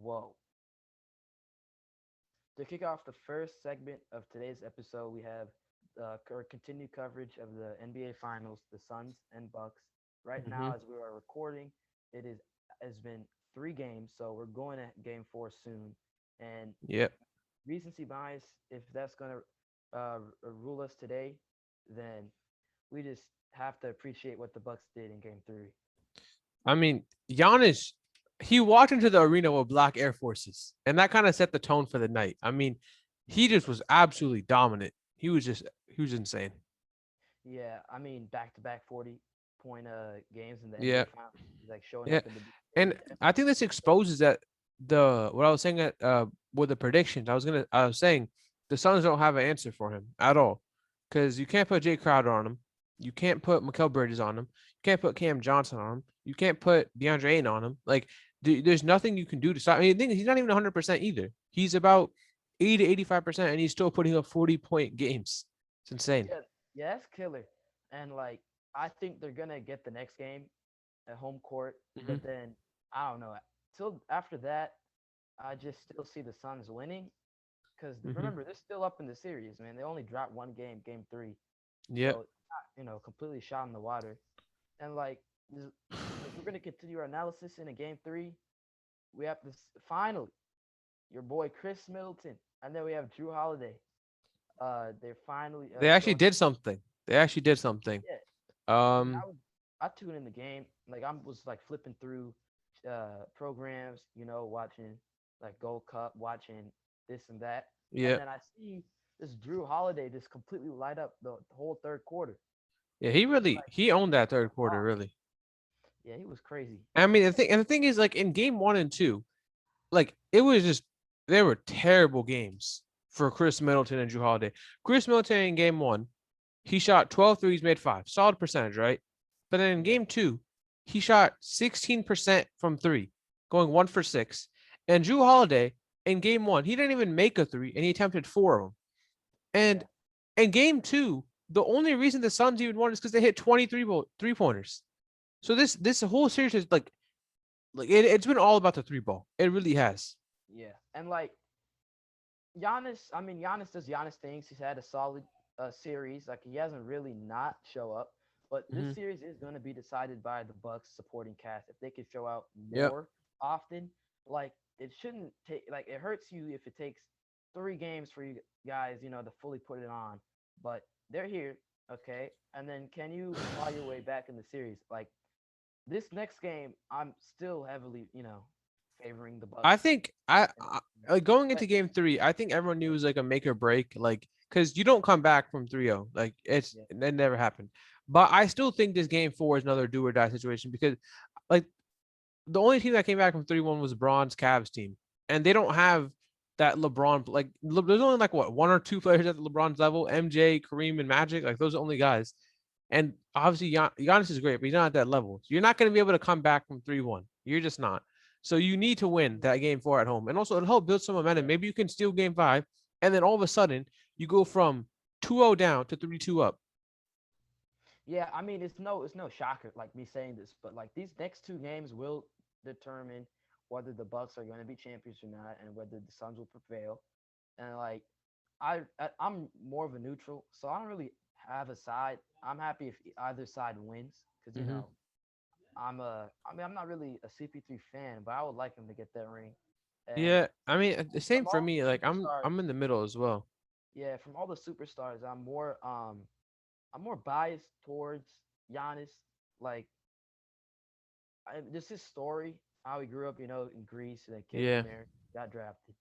Whoa. To kick off the first segment of today's episode, we have our continued coverage of the NBA Finals, the Suns and Bucks. Right Mm-hmm. now, as we are recording, it is has been 3 games, so we're going to Game 4 soon. And Yep. recency bias, if that's going to rule us today, then we just have to appreciate what the Bucks did in Game 3. I mean, Giannis, he walked into the arena with black Air Forces, and that kind of set the tone for the night. I mean, he just was absolutely dominant. He was insane. Yeah, I mean, back-to-back 40-point games in the NBA Yeah. Finals. He's like showing Yeah. up in the big And stage. I think this exposes that the what I was saying at with the predictions, I was saying the Suns don't have an answer for him at all. Because you can't put Jay Crowder on him. You can't put Mikal Bridges on him. You can't put Cam Johnson on him. You can't put DeAndre Ayton on him. Like there's nothing you can do to stop. I mean, the thing is, he's not even 100% either. He's about 80 to 85%, and he's still putting up 40-point games. It's insane. Yeah, yeah, that's killer. And like, I think they're gonna get the next game at home court, Hmm. but then I don't know. Till after that, I just still see the Suns winning because Hmm. remember they're still up in the series, man. They only dropped one game, Game 3, Yep. so completely shot in the water. And like, if we're gonna continue our analysis in a Game 3, we have this finally your boy Chris Middleton, and then we have Drew Holiday. They're finally They actually showing. did something. They actually did something. Yeah, I mean, Um, I tuned in the game. Like I was like flipping through programs, watching like Gold Cup, watching this and that, and yeah. then I see this Drew Holiday just completely light up the whole third quarter. Yeah, he And really like, he owned that third quarter, wow, really. yeah, he was crazy. I mean, the thing is, like in game one and two, like it was just they were terrible games for Chris Middleton and Drew Holiday. Chris Middleton in game one, he shot 12 threes, made five, solid percentage, right? But then in Yeah, game two, he shot 16% from three, going 1 for 6. And Drew Holiday in game one, he didn't even make a three, and he attempted four of them. And yeah, in game two, the only reason the Suns even won is because they hit 23 three pointers. So this whole series is like it's been all about the three ball. It really has. yeah. And like Giannis, I mean, Giannis does Giannis things. He's had a solid series. Like he hasn't really not show up, but this Hmm. series is going to be decided by the Bucks supporting cast. If they could show out Yep. more often, like it shouldn't take. Like it hurts you if it takes 3 games for you guys, to fully put it on. But they're here, okay. And then can you claw your way back in the series? Like this next game, I'm still heavily, favoring the I Bucks. think And, like going but into game three, I think everyone knew it was like a make or break, like because you don't come back from 3-0. Like yeah, it never happened. But I still think this game four is another do or die situation because like the only team that came back from 3-1 was Bron's Cavs team, and they don't have that LeBron. Like there's only like what one or two players at LeBron's level: MJ, Kareem, and Magic. Like those are the only guys. And obviously Giannis is great, but he's not at that level. So you're not going to be able to come back from 3-1. You're just not. So you need to win that game four at home, and also it'll help build some momentum. yeah. Maybe you can steal game five, and then all of a sudden you go from 2-0 down to 3-2 up. Yeah, I mean it's no shocker like me saying this, but like these next 2 games will determine whether the Bucks are going to be champions or not, and whether the Suns will prevail. And like I'm more of a neutral, so I don't really have a side. I'm happy if either side wins because Hmm. I mean I'm not really a CP3 fan, but I would like him to get that ring. And Yeah, I mean the same from for all me. the Like superstars, I'm in the middle as well. yeah, from all the superstars, I'm more biased towards Giannis. Like just his story, how he grew up, in Greece, and then came Yeah. there, got drafted,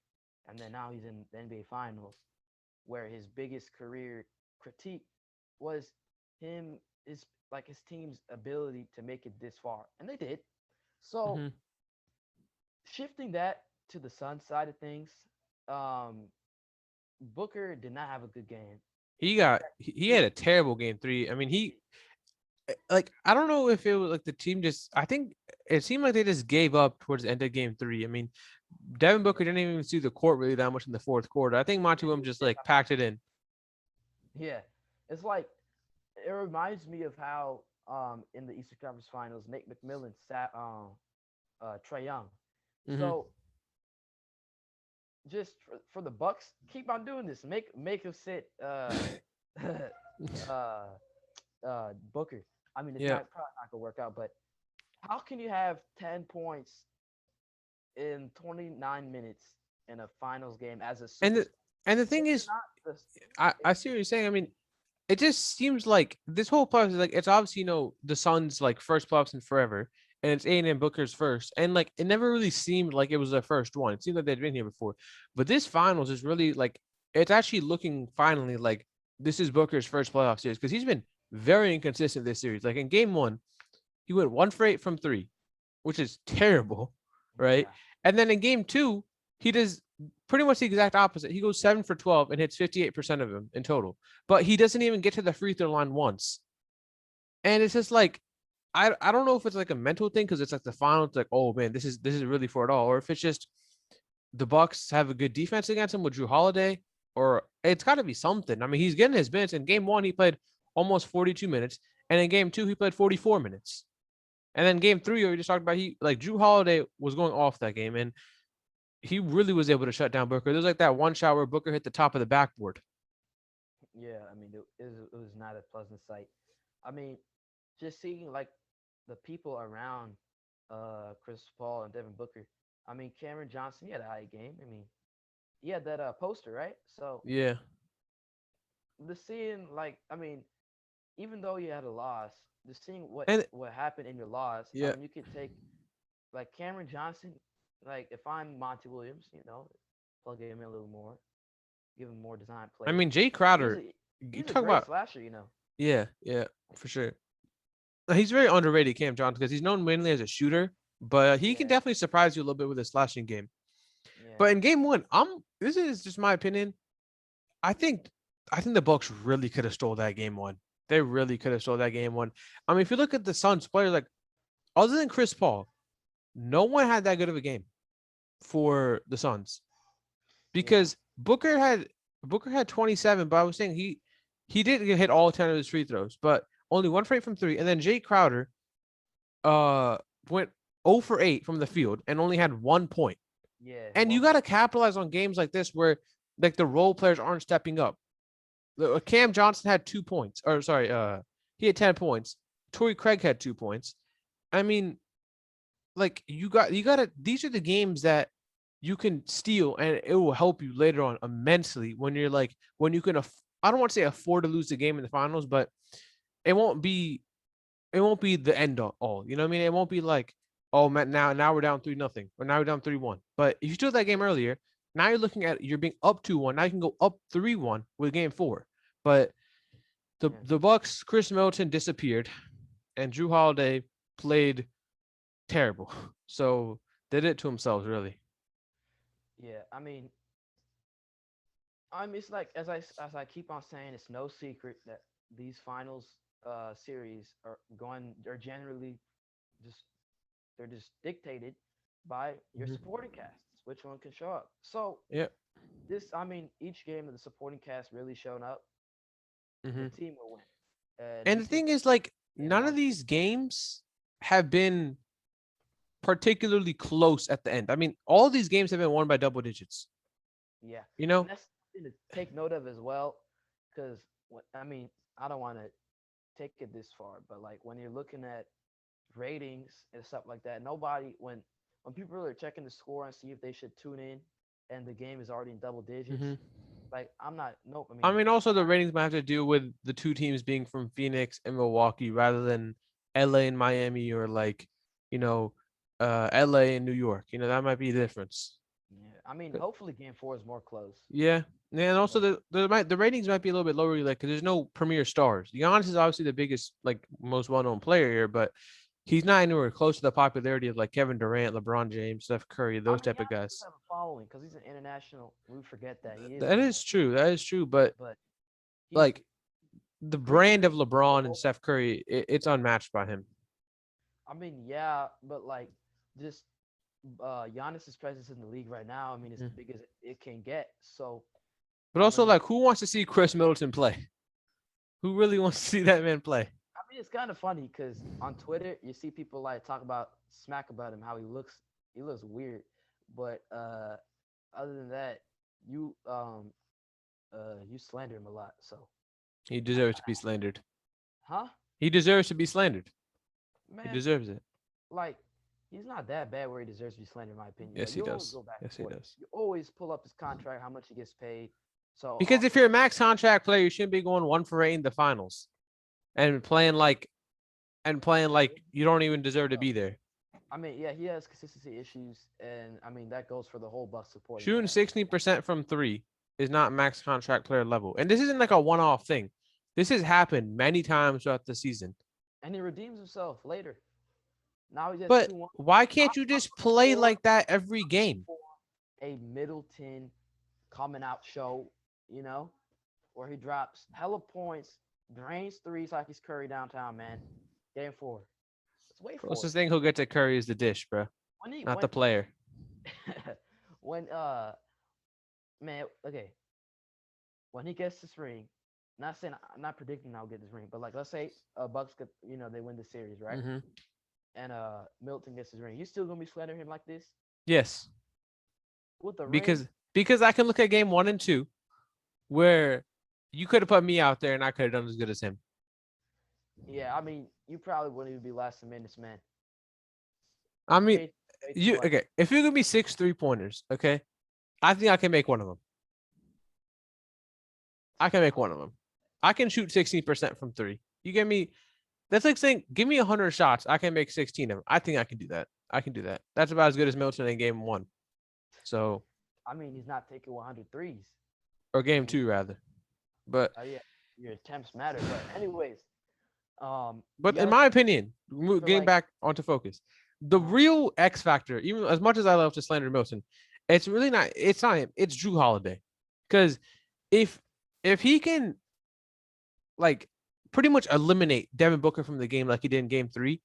and then now he's in the NBA Finals, where his biggest career critique was him is like his team's ability to make it this far, and they did. So Hmm. shifting that to the Sun side of things, um, Booker did not have a good game. He had a terrible game three. I mean like I don't know if it was like the team just I think it seemed like they just gave up towards the end of game three. I mean, Devin Yeah, Booker didn't even see the court really that much in the fourth quarter. I think yeah, Monty he Williams was just sitting like on the packed it bench. in. Yeah, it's like it reminds me of how in the Eastern Conference Finals Nate McMillan sat Trey Young. Hmm. So for the Bucks, keep on doing this. Make him sit uh Booker. I mean, it's Yeah. not probably not gonna work out, but how can you have 10 points in 29 minutes in a finals game as a And super? the and the If thing you're is, not the, I see what you're saying. I mean, it just seems like this whole playoffs is like it's obviously the Suns like first playoffs in forever, and it's A&M Booker's first, and like it never really seemed like it was their first one. It seemed like they'd been here before, but this finals is really like it's actually looking finally like this is Booker's first playoff series because he's been very inconsistent this series. Like in game one, he went 1 for 8 from three, which is terrible, right? yeah, And then in game two, he does pretty much the exact opposite. He goes 7 for 12 and hits 58% of them in total, but he doesn't even get to the free throw line once. And it's just like I don't know if it's like a mental thing because it's like the final. It's like, oh man, this is really for it all, or if it's just the Bucks have a good defense against him with Drew Holiday, or it's got to be something. I mean, he's getting his minutes. In game one, he played almost 42 minutes, and in game two, he played 44 minutes. And then game three, we just talked about he like Drew Holiday was going off that game, and he really was able to shut down Booker. There was like that one shot where Booker hit the top of the backboard. yeah. I mean, it was not a pleasant sight. I mean, just seeing like the people around Chris Paul and Devin Booker. I mean, Cameron Johnson, he had a high game. I mean, he had that poster, right? So Yeah, the seeing like I mean, even though you had a loss, the seeing and what happened in your loss, I yeah, mean, you could take like Cameron Johnson. Like if I'm Monty Williams, plug him in a little more, give him more design I plays. mean Jay He's Crowder. a You he's a talk great about slasher. yeah, for sure. He's very underrated, Cam Johnson, because he's known mainly as a shooter, but he can Yeah, definitely surprise you a little bit with his slashing game. yeah, But in game one, this is just my opinion. I think I think the Bucks really could have stole that game one. They really could have stole that game one. I mean, if you look at the Suns players, like other than Chris Paul, no one had that good of a game for the Suns yeah, because Booker had 27, but I was saying he did hit all 10 of his free throws, but only 1 for 8 from three. And then Jay Crowder uh went 0 for 8 from the field and only had 1 point. yeah. And you One got to point. capitalize on games like this where like the role players aren't stepping up. Cam Johnson had 2 points, or sorry, he had 10 points. Torrey Craig had 2 points. I mean, like you got to. These are the games that you can steal, and it will help you later on immensely when you're like when you can. I don't want to say afford to lose the game in the finals, but it won't be it won't be the end all. You know what I mean? It won't be like, oh man, now we're down 3-0, or now we're down 3-1. But if you took that game earlier, now you're looking at you're being up 2-1. Now you can go up 3-1 with game four. But the Yeah, the Bucks, Chris Middleton disappeared, and Drew Holiday played terrible. So they did it to themselves, really. yeah. I mean, it's like as I keep on saying, it's no secret that these finals series are generally just they're just dictated by your Mm-hmm. supporting casts, which one can show up. So Yeah. I mean, each game of the supporting cast really shown up, the Mm-hmm. team will win. And And you the could, thing is, like, yeah, none of Monty. these games have been particularly close at the end. I mean, all these games have been won by double digits. Yeah, You and know? that's something to take note of as well, because I mean, I don't want to take it this far, but like when you're looking at ratings and stuff like that, nobody when people are checking the score and see if they should tune in, and the game is already in double digits, Mm-hmm. like I'm not. Nope. I I mean, mean, also the ratings might have to do with the two teams being from Phoenix and Milwaukee rather than LA and Miami or like, you know, LA and New York. That might be the difference. yeah. I mean, hopefully Game Four is more close, Yeah. And also but the ratings might be a little bit lower, like because there's no premier stars. Giannis is obviously the biggest, like most well-known player here, but he's not anywhere close to the popularity of like Kevin Durant, LeBron James, Steph Curry, I those mean, type of Giannis does guys. have a following because he's an international. We forget that he is That is international, true. That is true. But but he's like the pretty brand good of for the LeBron and whole. Steph Curry, it's unmatched by him. I mean, yeah, but like just Giannis's presence in the league right now, I mean, it's Mm. the biggest it can get. So, But I also, mean, like, who wants to see Chris Middleton play? Who really wants to see that man play? it's kind of funny because on Twitter you see people like talk about smack about him, how he looks weird, but other than that, you you slander him a lot. So He I, deserves to be slandered. huh, He deserves to be slandered. He man, deserves it. like he's not that bad where he deserves to be slandered, in my opinion. Yes, But he you always does. go back and Yes, he forth. does. You always pull up his contract, how much he gets paid. So Because if you're a max contract player, you shouldn't be going 1 for 8 in the finals and playing like you don't even deserve to be there. I mean, yeah, he has consistency issues, and I mean that goes for the whole Bucks supporting Shooting cast. 60% from three is not max contract player level. And this isn't like a one-off thing. This has happened many times throughout the season. And he redeems himself later. Now he's at But 2-1. why I'm can't you just looking play for like that every game? a Middleton coming out show, you know, where he drops hella points, drains threes like he's Curry downtown, man. Game 4. Let's wait for it. Closest thing he'll get to Curry is the dish, bro, When he not the player. when man, okay, when he gets this ring, not saying I'm not predicting I'll get this ring, but like let's say Bucks get, they win the series, right? Mm-hmm. And Milton gets his ring. You still gonna be slandering him like this Yes, with the ring? because I can look at game 1 and 2 where you could have put me out there and I could have done as good as him. Yeah, I mean, you probably wouldn't even be last in minutes, man. I You mean, paid way too you much. okay? If you give me 6 3-pointers, okay, I think I can make one of them. I can make one of them. I can shoot 16% from three. You give me that's like saying give me 100 shots. I can make 16 of them. I think I can do that. I can do that. That's about as good as Milton in game 1. So I mean, he's not taking 100 threes. or I game mean, 2 rather. But yeah, your attempts matter. But anyways, in young my opinion, for getting like, back onto focus, the uh, real X factor, even as much as I love to slander Milton, it's really not. It's not him. It's Drew Holiday, because if he can like pretty much eliminate Devin Booker from the game like he did in game 3,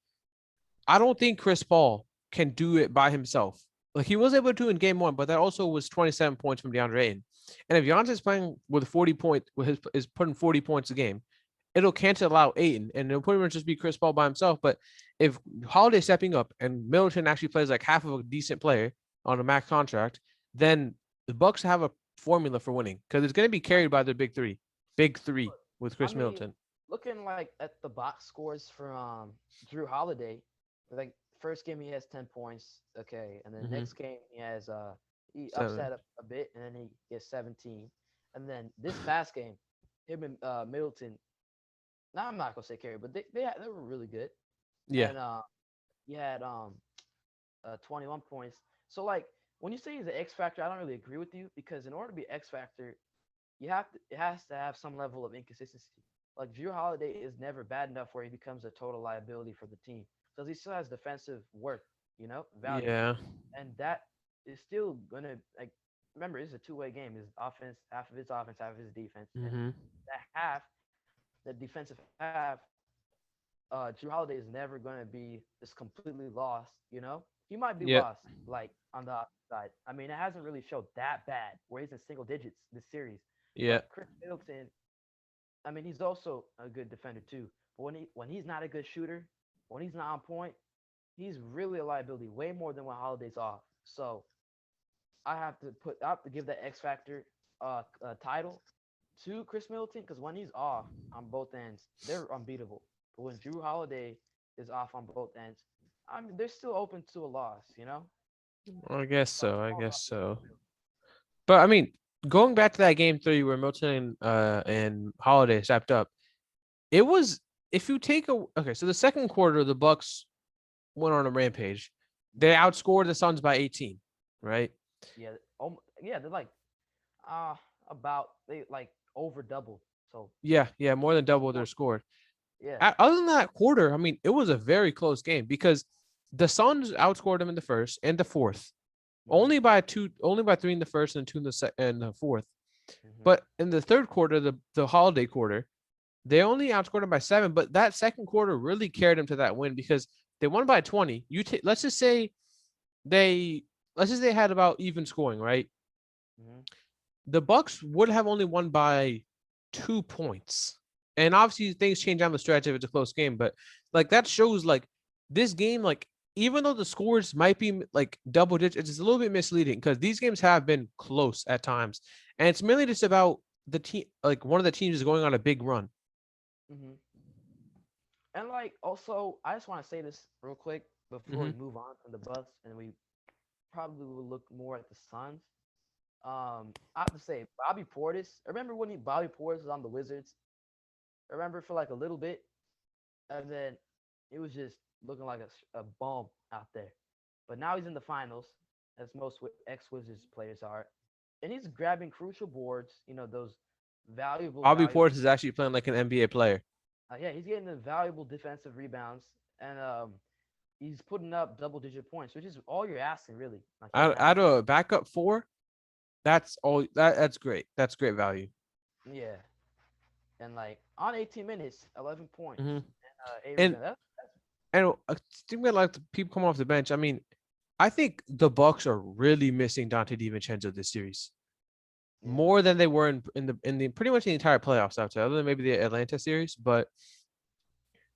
I don't think Chris Paul can do it by himself. Like he was able to in game 1, but that also was 27 points from DeAndre Ayton. And if Giannis is playing with 40 points, with his is putting 40 points a game, it'll cancel out Ayton, and it'll pretty much just be Chris Paul by himself. But if Holiday stepping up and Middleton actually plays like half of a decent player on a max contract, then the Bucks have a formula for winning because it's going to be carried by their big three with I Chris mean, Middleton. looking like at the box scores from Drew Holiday, like first game he has 10 points, okay, and then Mm-hmm. next game he ups 7. that up a bit, and then he gets 17, and then this past game, him and Middleton. Now I'm not gonna say carry, but they were really good, Yeah. and he had 21 points. So like when you say he's an X factor, I don't really agree with you because in order to be X factor, it has to have some level of inconsistency. Like Drew Holiday is never bad enough where he becomes a total liability for the team because he still has defensive worth, value, Yeah. and that is still gonna like. Remember, it's a two-way game. His offense, half of his offense, half of his defense, and Mm-hmm. that half, the defensive half, Drew Holiday is never gonna be just completely lost. He might be Yep. lost like on the side. I mean, it hasn't really showed that bad where he's in single digits this series, Yeah. but Chris Middleton, I mean, he's also a good defender too. But when he's not a good shooter, when he's not on point, he's really a liability, way more than when Holiday's off. So I have to give that X factor title to Chris Middleton because when he's off on both ends, they're unbeatable. But when Drew Holiday is off on both ends, I mean, they're still open to a loss. I guess So I'm so. I all guess about so. But I mean, going back to that game 3 where Milton and Holiday stepped up, it was if you take a okay, so the second quarter the Bucks went on a rampage. They outscored the Suns by 18, right? yeah, yeah, they're like uh about they like over double. So Yeah, more than the double their score, score. yeah. Other than that quarter, I mean, it was a very close game because the Suns outscored them in the first and the fourth, Hmm. only by 3 in the first and 2 in the fourth. Hmm. But in the third quarter, the holiday quarter, they only outscored them by 7. But that second quarter really carried them to that win because they won by 20. They let's just say they had about even scoring, right? Hmm. The Bucks would have only won by 2 points. And obviously things change down the stretch if it's a close game, but like that shows like this game, like even though the scores might be like double digits, it's a little bit misleading because these games have been close at times, and it's mainly just about the team. Like one of the teams is going on a big run. Hmm. And like also, I just want to say this real quick before we Hmm. move on from the Bucks, and we probably will look more at the Suns. I have to say, Bobby Portis. Remember when Bobby Portis was on the Wizards? I remember for like a little bit, and then it was just looking like a bum out there. But now he's in the finals, as most ex-Wizards players are, and he's grabbing crucial boards. You know those Bobby valuable. Portis is actually playing like an NBA player. Yeah, he's getting the valuable defensive rebounds, and he's putting up double-digit points, which is all you're asking, really. Like he doesn't have Out to. of a backup four, that's all. That's great. That's great value. Yeah, and like on 18 minutes, 11 points Hmm. and eight And rebounds. That's I think that like the people come off the bench. I mean, I think the Bucks are really missing Dante DiVincenzo this series yeah, more than they were in the pretty much the entire playoffs. I'd say, other than maybe the Atlanta series, but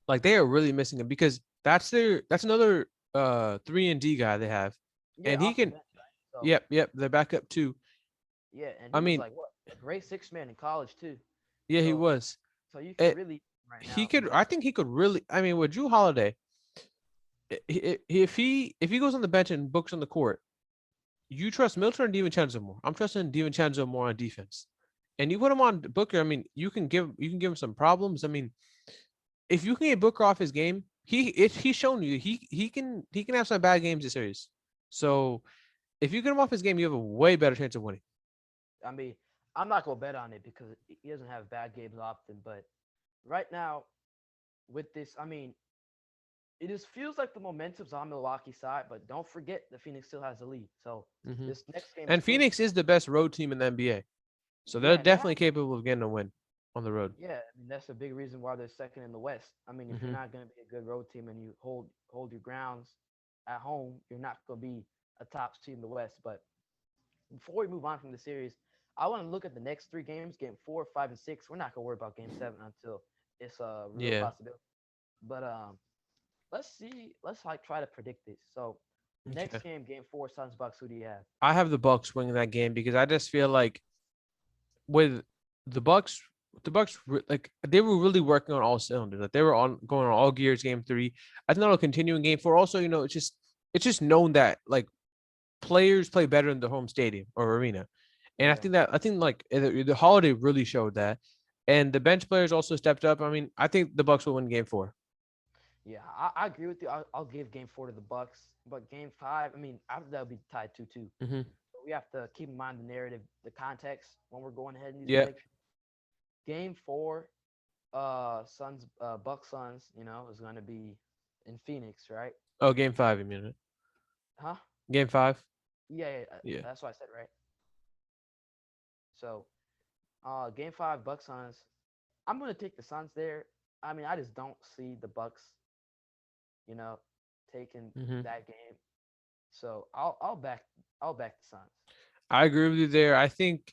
like they are really missing him because that's another 3 and D guy they have, yeah, and he off the can. bench, right? So Yep, they're back up too. yeah, and I he was mean, like what a great six man in college too. yeah, he So was. so you can It, really right he now could. I think he could really. I mean, with Drew Holiday, if he goes on the bench and Books on the court, you trust Milton or DiVincenzo more? I'm trusting DiVincenzo more on defense. And you put him on Booker. I mean, you can give him some problems. I mean, if you can get Booker off his game, he's shown you he can have some bad games this series. So if you get him off his game, you have a way better chance of winning. I mean I'm not gonna bet on it because he doesn't have bad games often, but right now with this, I mean it just feels like the momentum's on Milwaukee's side, but don't forget the Phoenix still has the lead. So Hmm. this next game is And crucial. Phoenix is the best road team in the NBA, so they're Yeah, and they have definitely capable of getting a win on the road. yeah, I mean that's a big reason why they're second in the West. I mean, if you're Hmm. not going to be a good road team and you hold your grounds at home, you're not going to be a top team in the West. But before we move on from the series, I want to look at the next three games: Game 4, 5, and 6. We're not going to worry about Game 7 until it's a real Yeah. possibility. But let's see. Let's like try to predict this. So Okay. next game, Game 4, Suns Bucks. Who do you have? I have the Bucks winning that game because I just feel like with the Bucks, like they were really working on all cylinders. Like they were on going on all gears. Game 3, I think that'll continue in Game 4. Also, it's just known that like players play better in the home stadium or arena, and Yeah. I think like the holiday really showed that, and the bench players also stepped up. I mean, I think the Bucks will win Game 4. Yeah, I agree with you. I'll give Game 4 to the Bucks, but Game 5, I mean, after that'll be tied 2-2. Mm-hmm. So we have to keep in mind the narrative, the context when we're going ahead in these Yeah. predictions. Game 4, Suns, Bucks Suns, is going to be in Phoenix, right? Oh, Game 5. You mean it? Huh? Game 5. Yeah, yeah, Yeah. that's what I said, right? So, Game 5, Bucks Suns. I'm going to take the Suns there. I mean, I just don't see the Bucks, you know, taking Mm-hmm. that game. So I'll back the Suns. I agree with you there. I think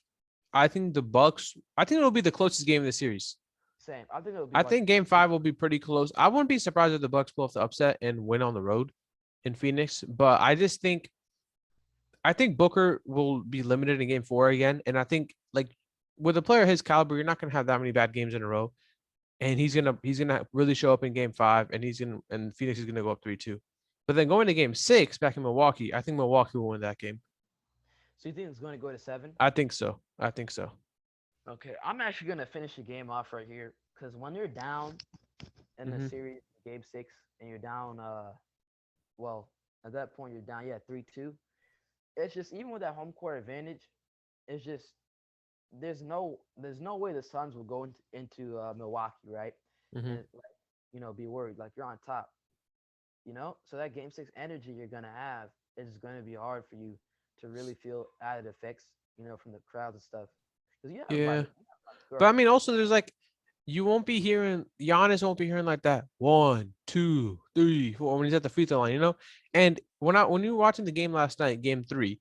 the Bucks. I think it'll be the closest game of the series. Same. I think it'll be I like think Game 5 will be pretty close. I wouldn't be surprised if the Bucks pull off the upset and win on the road in Phoenix, but I think Booker will be limited in Game 4 again, and I think like with a player his caliber, you're not going to have that many bad games in a row, and he's gonna really show up in Game 5, and Phoenix is gonna go up 3-2. But then going to Game 6 back in Milwaukee, I think Milwaukee will win that game. So you think it's going to go to 7? I think so. I think so. Okay, I'm actually going to finish the game off right here because when you're down in the Hmm. series, Game 6, and you're down, well, at that point you're down, yeah, 3-2. It's just even with that home court advantage, it's just there's no way the Suns will go into Milwaukee, right? Hmm. And like be worried like you're on top, So that Game 6 energy you're gonna have is gonna be hard for you to really feel added effects, from the crowds and stuff. Because Yeah. you have a lot of But I score. mean, also there's like you won't be hearing Giannis won't be hearing like that 1, 2, 3, 4 when he's at the free throw line, And when you were watching the game last night, Game 3,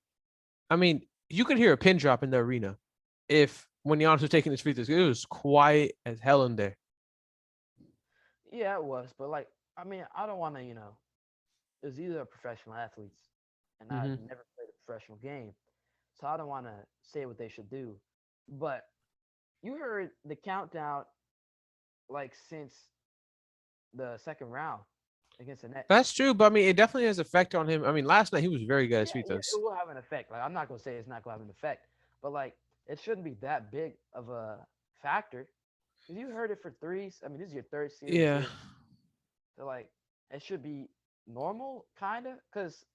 I mean, you could hear a pin drop in the arena if when Giannis was taking his free throws. It was quiet as hell in there. Yeah, it was, but like I mean, I don't want to, is either professional athletes, and I've Hmm. never played a professional game, so I don't want to say what they should do. But you heard the countdown like since the second round against the Nets. That's true, but I mean, it definitely has effect on him. I mean, last night he was very good at Yeah, free yeah, throws. it will have an effect. Like I'm not gonna say it's not gonna have an effect, but like it shouldn't be that big of a factor. Cause you heard it for threes. I mean, this is your third series Yeah, here, so like it should be normal, kinda. Cause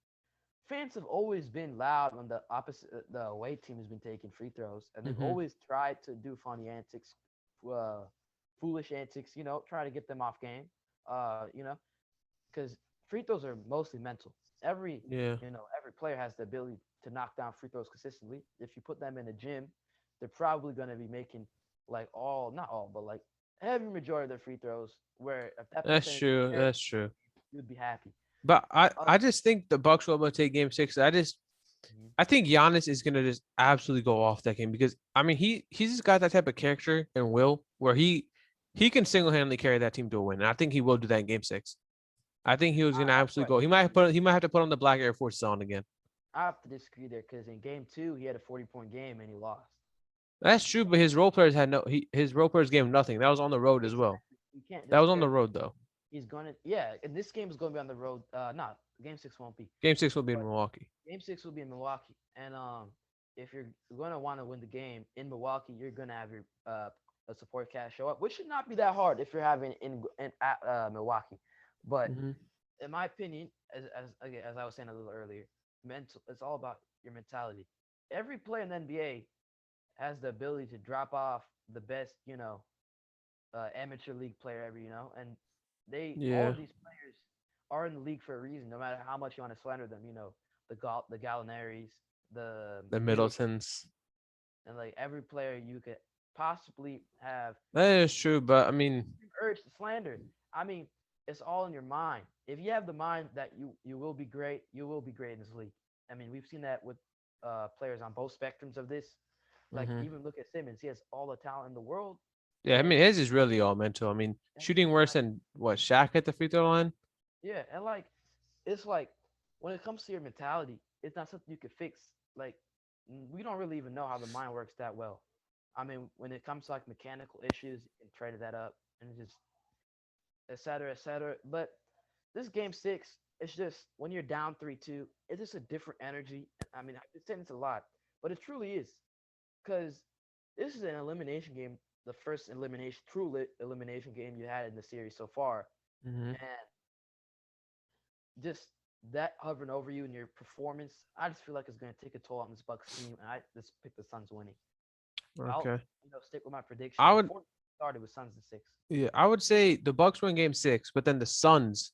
fans have always been loud when the opposite, the away team has been taking free throws, and they've hmm, always tried to do funny antics, uh, foolish antics. Try to get them off game. Because free throws are mostly mental. Every yeah, every player has the ability to knock down free throws consistently. If you put them in a gym, they're probably going to be making like not all, but like every majority of their free throws. Where if that that's percentage was true. there, That's true. you'd be happy. But I, Uh, I just think the Bucks will able to take Game 6. mhm. I think Giannis is gonna just absolutely go off that game because I mean he's just got that type of character and will where he can single handedly carry that team to a win. And I think he will do that in Game 6. I think he was gonna That's absolutely what go. He might have to put on the black Air Force on again. I have to disagree there because in game two he had a 40-point game and he lost. That's true, but his role players had no his role players gave him nothing. That was on the road as well. Exactly. You can't That was on disparage. the road though. He's gonna and this game is gonna be on the road. Not game six won't be. Game 6 will be in But Milwaukee. Game six will be in Milwaukee, and if you're gonna want to win the game in Milwaukee, you're gonna have your a support cast show up, which should not be that hard if you're having in at Milwaukee. But Hmm. in my opinion, as I was saying a little earlier, mental. It's all about your mentality. Every player in the NBA has the ability to drop off the best, amateur league player ever, and all Yeah, of these players are in the league for a reason, no matter how much you want to slander them, the Gallinaries, the the Middleton, Middletons. and like every player you could possibly have That is true, but I mean, urge to slander. I mean, it's all in your mind. If you have the mind that you will be great, you will be great in this league. I mean, we've seen that with players on both spectrums of this. Like hmm, even look at Simmons, he has all the talent in the world, yeah, I and mean his is really all mental. I mean, and shooting worse like than what Shaq at the free throw line. yeah, and like it's like when it comes to your mentality, it's not something you could fix. Like we don't really even know how the mind works that well. I mean, when it comes to like mechanical issues, you can trade that up and just et cetera, et cetera. But this game six, it's just when you're down 3-2, it's just a different energy. I mean, I've been saying this a lot, but it truly is because this is an elimination game, the first elimination game you had in the series so far, Hmm. and just that hovering over you and your performance, I just feel like it's going to take a toll on this Bucks team, and I just pick the Suns winning. I'll Okay, stick with my prediction I would. before it started with Suns in six. Yeah, I would say the Bucks win Game 6, but then the Suns.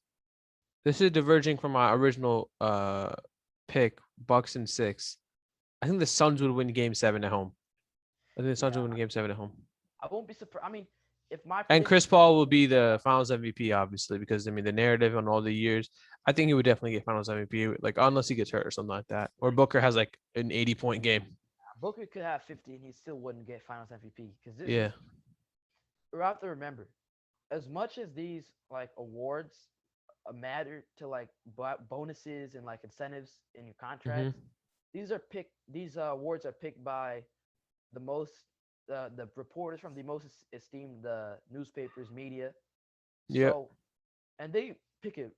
This is diverging from my original pick, Bucks in 6. I think the Suns would win Game 7 at home. I think the Suns Yeah, would win Game 7 at home. I won't be surprised. I mean, if my And prediction Chris is Paul will be the Finals MVP, obviously, because I mean the narrative on all the years. I think he would definitely get Finals MVP, like unless he gets hurt or something like that, or Booker has like an 80-point game. Booker could have 50 and he still wouldn't get Finals MVP because this Yeah. is we have to remember as much as these like awards matter to like bonuses and like incentives in your Hmm. contracts. These awards are picked by the most the reporters from the most esteemed newspapers, media. Yeah. So, and they pick it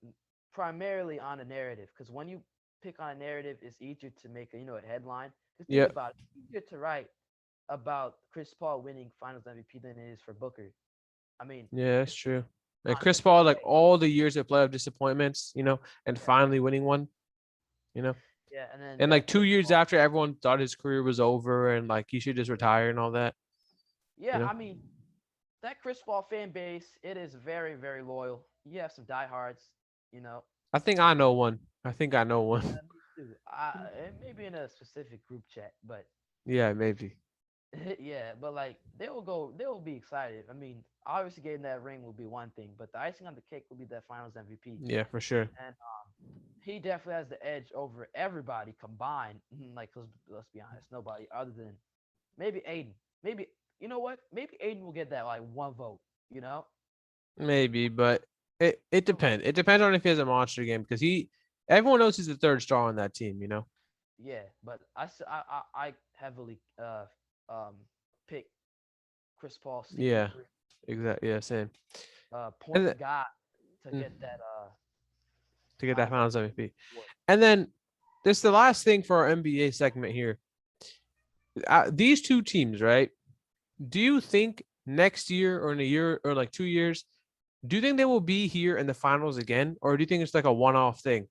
primarily on a narrative because when you pick on a narrative, it's easier to make a headline. Just think Yeah. about it. It's easier to write about Chris Paul winning Finals MVP than it is for Booker. I mean, Yeah, that's it's true. And Chris content Paul, per like se. all the years of playoff disappointments, and Yeah, finally winning one, you know. yeah, and then And like that two Chris years Paul. after everyone thought his career was over and like he should just retire and all that, you Yeah, know. I mean that Chris Paul fan base. It is very very loyal. You have some diehards. You know, I think I know one. I think I know one. me too. Maybe in a specific group chat, but Yeah, maybe. yeah, but like they will be excited. I mean, obviously getting that ring will be one thing, but the icing on the cake will be that Finals MVP, Yeah, for sure. and he definitely has the edge over everybody combined. Like let's be honest, nobody other than maybe Aiden. Maybe you know what? Maybe Aiden will get that like one vote. Maybe, but it One vote. depends. It depends on if he has a monster game because everyone knows he's the third star on that team. Yeah, but I heavily um pick Chris Paul Yeah, CP3 exactly. Yeah, same. And point guard to mm, get that to get that Finals Finals MVP MVP. award. And then this the last thing for our NBA segment here. These two teams, right? Do you think next year or in a year or like 2 years, do you think they will be here in the finals again, or do you think it's like a one-off thing?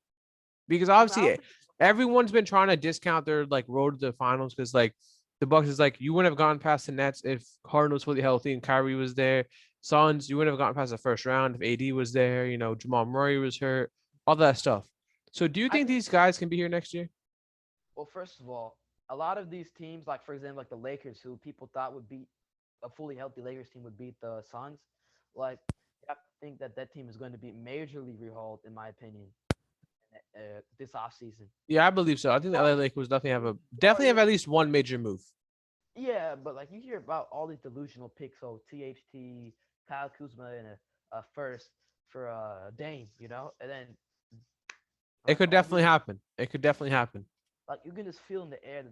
Because I mean, I obviously don't think everyone's been trying to discount their like road to the finals because like the Bucks is like you wouldn't have gone past the Nets if Harden was fully healthy and Kyrie was there. Suns, you wouldn't have gotten past the first round if AD was there. Jamal Murray was hurt, all that stuff. So do you I think think these guys can be here next year? well, first of all, a lot of these teams, like for example, like the Lakers, who people thought would beat a fully healthy Lakers team would beat the Suns. Like, I think that that team is going to be majorly rehauled, in my opinion, this offseason. Yeah, I believe so. I think the LA Lakers definitely have at least one major move. Yeah, but like you hear about all these delusional picks, so THT, Kyle Kuzma, and a first for Dame, and then It like could all definitely these, happen. It could definitely happen. like you can just feel in the air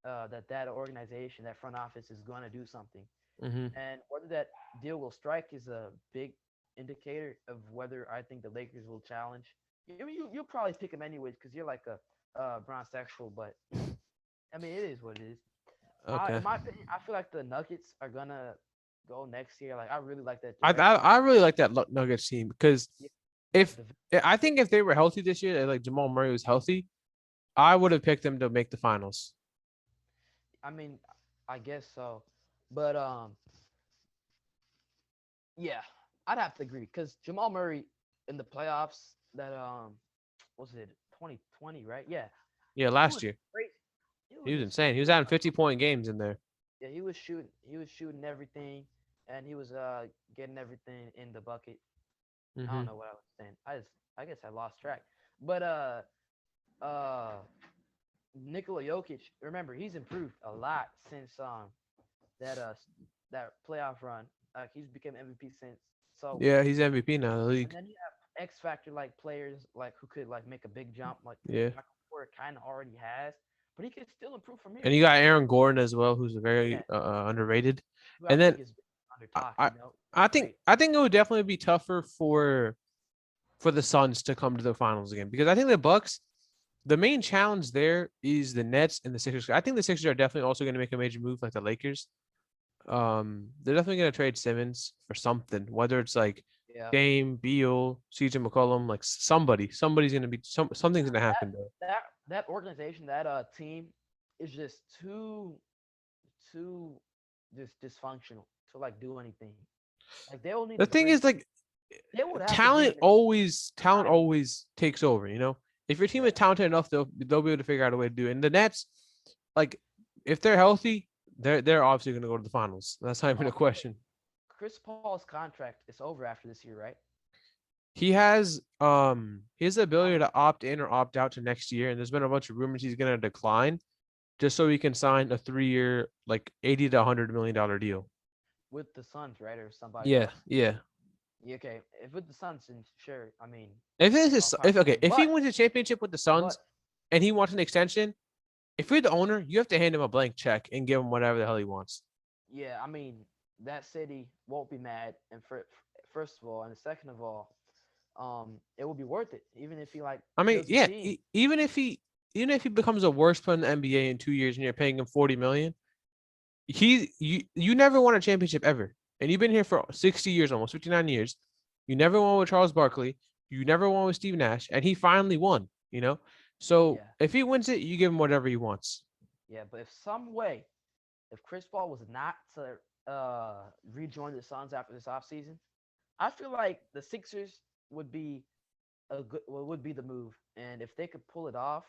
that organization, that front office is going to do something, Hmm. and whether that deal will strike is a big indicator of whether I think the Lakers will challenge. You'll probably pick them anyways because you're like a brown sexual, but I mean it is what it is. Okay. In my opinion, I feel like the Nuggets are gonna go next year. Like I really like that I, I direction. I really like that Nuggets team because Yeah, if the, I think if they were healthy this year, like Jamal Murray was healthy, I would have picked them to make the finals. I mean, I guess so, but yeah, I'd have to agree because Jamal Murray in the playoffs that was it 2020, right? Yeah, Yeah, he last was year great. He he was was just insane. He was shooting having 50-point games in there. yeah, he was shooting everything, and he was getting everything in the bucket. I don't Hmm. know what I was saying. I guess I lost track. But uh Nikola Jokic, remember he's improved a lot since that uh that playoff run. Like he's become MVP since. So Yeah, he's MVP now in the and league. then you have X factor like players like who could like make a big jump like Yeah, Michael Porter kind of already has, but he could still improve from and here. you got Aaron Gordon as well, who's Yeah, very underrated. who I And then think is under I, talk. I He's I think great. I think it would definitely be tougher for the Suns to come to the finals again because I think the Bucks. The main challenge there is the Nets and the Sixers. I think the Sixers are definitely also going to make a major move like the Lakers. They're definitely going to trade Simmons for something, whether it's like Yeah, Dame, Beal, CJ McCollum, like somebody's going to be something's going to happen there. that organization, that team is just too just dysfunctional to like do anything. Like they will need The to thing bring is like they would have to bring talent in always talent Zion. always takes over. If your team Yeah, is talented enough, they'll be able to figure out a way to do it. And the Nets, like if they're healthy, they're obviously going to go to the finals. That's not even a also question. Chris Paul's contract is over after this year, right? He has the I ability don't to opt in or opt out to next year, and there's been a bunch of rumors he's gonna decline just so he can sign a 3 year like 80 to $100 million deal. with the Suns, right, or somebody Yeah, else. yeah. Yeah, okay, if with the Suns, then sure. I mean, If this more is power if to okay, him. if he wins a championship with the Suns But and he wants an extension, if you're the owner, you have to hand him a blank check and give him whatever the hell he wants. yeah, I mean that city won't be mad. And first of all, and second of all, it will be worth it, even if he like I mean, builds a yeah, team. even if he becomes a worst player in the NBA in 2 years and you're paying him 40 million, you never won a championship ever, and you've been here for 60 years, almost 59 years. You never won with Charles Barkley. You never won with Steve Nash, and he finally won. So Yeah, if he wins it, you give him whatever he wants. yeah. But if some way, if Chris Paul was not to rejoin the Suns after this offseason, I feel like the Sixers would be would be the move. And if they could pull it off,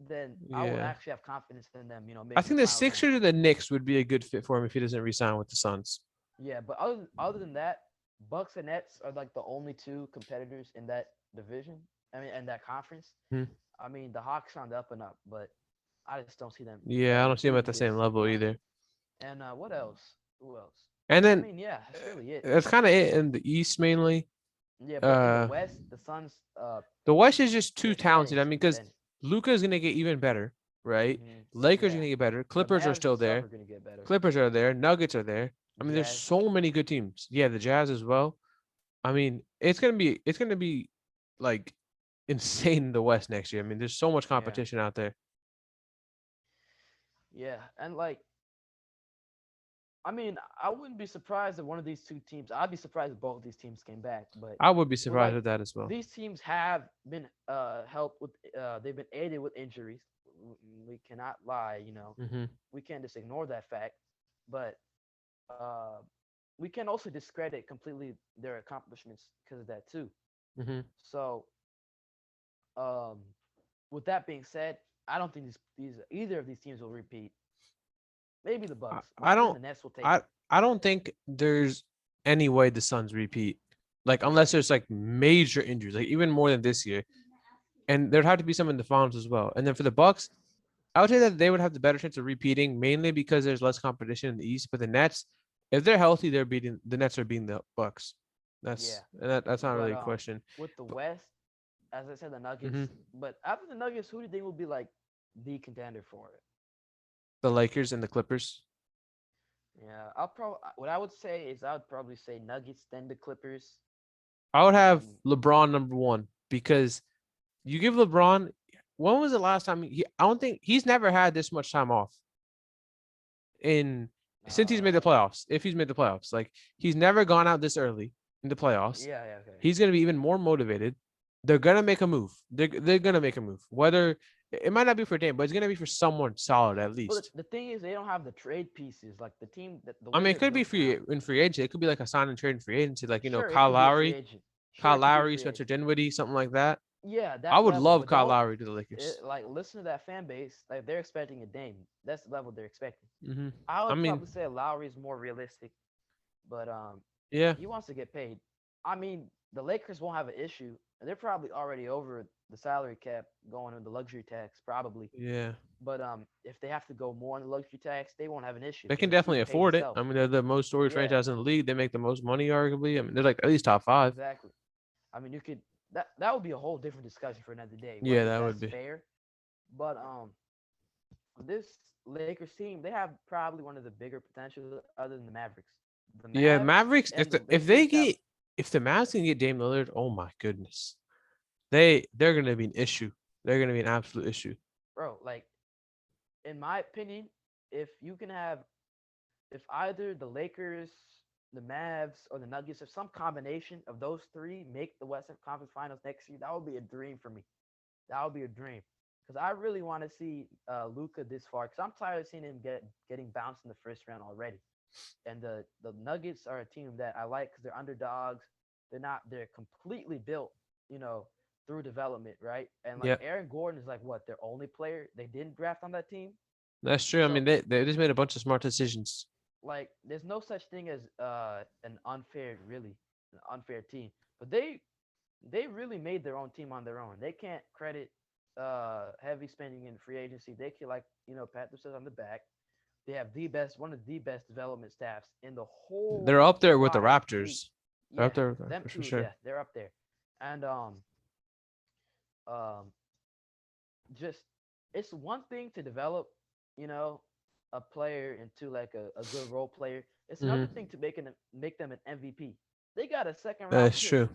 then I would Yeah, actually have confidence in them, I making the think the finals run. Sixers or the Knicks would be a good fit for him if he doesn't resign with the Suns. Yeah, but other than that, Bucks and Nets are like the only two competitors in that division. I mean, in that conference. Hmm. I mean, the Hawks are on the up and up, but I just don't see them Yeah, I ever don't see him at doing the same this level run. either. And what else? Who else? And I then mean, yeah, that's really it. that's kind of it in the East mainly. Yeah, but in the Uh, West, the Suns the West is just too they're talented. starting I to mean, because contend. Luca is gonna get even better, right? Lakers are Yeah, gonna get better. the Clippers are Mavs still and stuff there. are gonna get better. Clippers are there. Nuggets are there. I mean, there's Jazz. so many good teams. Yeah, the Jazz as well. I mean, it's gonna be like insane in the West next year. I mean, there's so much Yeah, competition out there. yeah, and like I mean, I wouldn't be surprised if one of these two teams. I'd be surprised if both of these teams came back. But I would be with surprised like with that as well. these teams have been helped with they've been aided with injuries. We cannot lie, Hmm. we can't just ignore that fact. But uh, we can also discredit completely their accomplishments because of that too. Hmm. So um, with that being said, I don't think these either of these teams will repeat. Maybe the I, Bucks, but I I think don't the Nets will take I it. I don't think there's any way the Suns repeat. Like Yeah, unless there's like major injuries, like even more than this year. And there'd have to be some in the finals as well. And then for the Bucks, I would say that they would have the better chance of repeating, mainly because there's less competition in the East. But the Nets, if they're healthy, the Nets are beating the Bucks. yeah. That's not But really a question. with the But West, as I said, the Nuggets. mhm, But after the Nuggets, who do you think will be like the contender for it? the Lakers and the Clippers. Yeah, I'll probably what I would say is I would probably say Nuggets, then the Clippers, I would have and LeBron number one because you give LeBron. When was the last time I don't think he's never had this much time off in since he's made the uh, playoffs. If he's made the playoffs, like he's never gone out this early in the playoffs. yeah, yeah, okay. He's gonna be even more motivated. They're gonna make a move. They're gonna make a move. Whether it might not be for Dame, but it's gonna be for someone solid at But least. the thing is, they don't have the trade pieces like the team that the I mean, it Wizards could be do free now. in free agency. It could be like a sign and trade in free agency, like Sure, it Kyle could be a free Lowry, agent. Sure, it could be a free Spencer agent. Dinwiddie, something like that. Yeah, I that would level. love But Kyle don't Lowry to the Lakers. like listen to that fan base. Like they're expecting a Dame. That's the level they're expecting. Hmm. I I would mean, probably say Lowry is more realistic, but yeah, he wants to get paid. I mean, the Lakers won't have an issue. They're probably already over the salary cap going on the luxury tax, probably. yeah. But if they have to go more on the luxury tax, they won't have an issue They can because the definitely team pays afford it. itself. I mean, they're the most storied Yeah, franchise in the league. They make the most money, arguably. I mean, they're like at least top five. exactly. I mean, you could that would be a whole different discussion for another day, Yeah, whether that would that's be. fair. But this Lakers team, they have probably one of the bigger potentials other than the Mavericks. The Yeah, Mavs Mavericks. and the If Lakers they have, get if the Mavs can get Dame Lillard, oh my goodness, they're gonna be an issue. They're gonna be an absolute issue. bro, like in my opinion, if you can have if either the Lakers, the Mavs, or the Nuggets, if some combination of those three make the Western Conference Finals next year, that would be a dream for me. That would be a dream because I really want to see Luca this far. Because I'm tired of seeing him getting bounced in the first round already. And the Nuggets are a team that I like because they're underdogs. They're completely built, you know, through development, right? And like Yeah, Aaron Gordon is like what their only player they didn't draft on that team. that's true. I So mean, they just made a bunch of smart decisions. like there's no such thing as an unfair really an unfair team. But they really made their own team on their own. They can't credit heavy spending in free agency. They can like, pat themselves on the back. They have one of the best development staffs in the They're whole up there with the wide league. Raptors. They're Yeah, up there with the them Raptors for two, sure. yeah, they're up there. And um just it's one thing to develop, you know, a player into like a good role player. It's another Hmm. thing to make them an MVP. They got a second round That's pick true.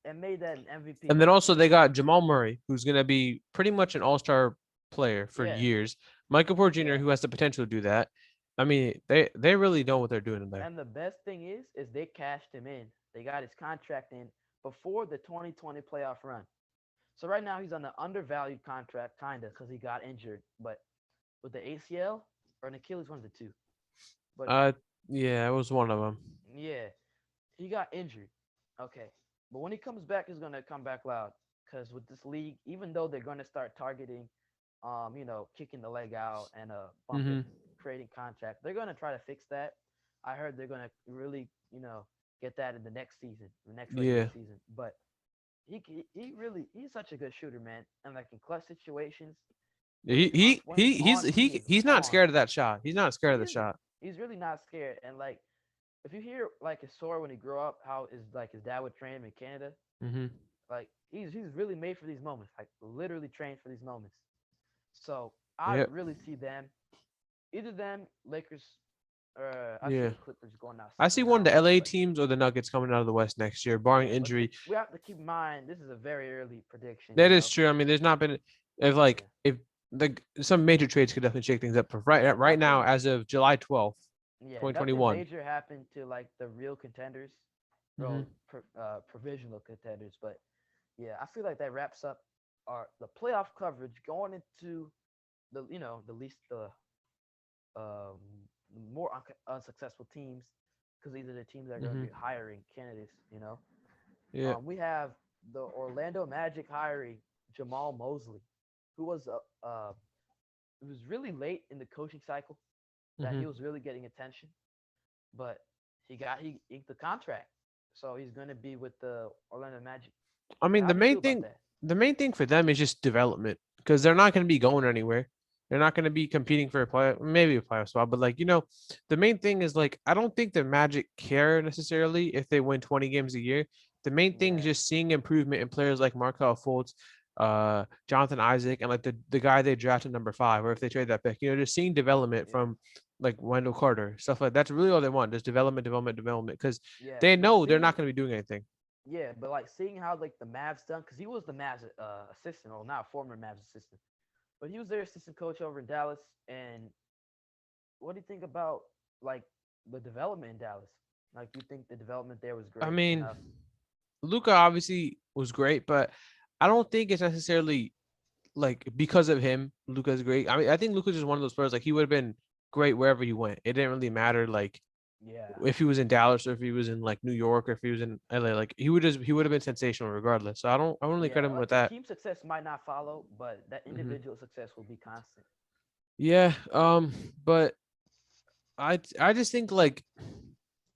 and made that an MVP. And then also they got Jamal Murray, who's gonna be pretty much an all-star player for Yeah, years. Michael Porter Jr., yeah. who has the potential to do that. I mean, they really know what they're doing in there. And the best thing is they cashed him in. They got his contract in before the 2020 playoff run. So right now he's on an undervalued contract, kinda, because he got injured. But with the ACL or an Achilles, one of the two. But Uh, yeah, it was one of them. yeah, he got injured. Okay, but when he comes back, he's gonna come back loud. Because with this league, even though they're gonna start targeting, kicking the leg out and bumping, Hmm. creating contact, they're gonna try to fix that. I heard they're gonna really, get that in the next season, the next regular Yeah, season. But he's such a good shooter, man. And like in clutch situations, when he's on, he is he's not on. scared of that shot. He's not scared of He the isn't. shot. He's really not scared. And like if you hear like his story when he grew up, how his dad would train him in Canada. Mm-hmm. Like he's really made for these moments, like literally trained for these moments. So I Yeah. really see them, either them, Lakers, or I see Yeah. the Clippers going out I second see one of round. the LA But teams or the Nuggets coming out of the West next year, barring yeah, but injury. we have to keep in mind this is a very early prediction. That is true. I mean, there's not been if Yeah, like if the some major trades could definitely shake things up. But right now, nothing. as of July 12th, Yeah, nothing 2021. major happened to like the real contenders, Mm-hmm. or provisional contenders. But yeah, I feel like that wraps up our the playoff coverage going into the the least the um, more unsuccessful teams, because these are the teams that are going to Mm-hmm. be hiring candidates. Yeah. We have the Orlando Magic hiring Jamal Mosley, who was it was really late in the coaching cycle that Mm-hmm. he was really getting attention, but he inked the contract, so he's going to be with the Orlando Magic. I Yeah, mean, how do you feel about that? the main thing for them is just development because they're not going to be going anywhere. They're not going to be competing for a play, maybe a playoff spot, but like the main thing is like I don't think the Magic care necessarily if they win 20 games a year. The main thing is Yeah, just seeing improvement in players like Markel Fultz, Jonathan Isaac, and like the guy they drafted number 5, or if they trade that pick, just seeing development yeah, from like Wendell Carter, stuff like that's really all they want, just development, development, development, because yeah. they But know they're seeing not going to be doing anything. Yeah, but like seeing how like the Mavs done, because he was the Mavs assistant, or now former Mavs assistant, but he was their assistant coach over in Dallas. And what do you think about like the development in Dallas? Like, do you think the development there was I great mean, enough? Luca obviously was great, but I don't think it's necessarily like because of him. Luca's great. I mean, I think Luca's just one of those players. Like he would have been great wherever he went. It didn't really matter like Yeah, if he was in Dallas or if he was in like New York or if he was in LA. Like he would have been sensational regardless. So I don't really yeah. credit him Like with the that. team success might not follow, but that Hmm. individual success will be constant. Yeah. But I just think like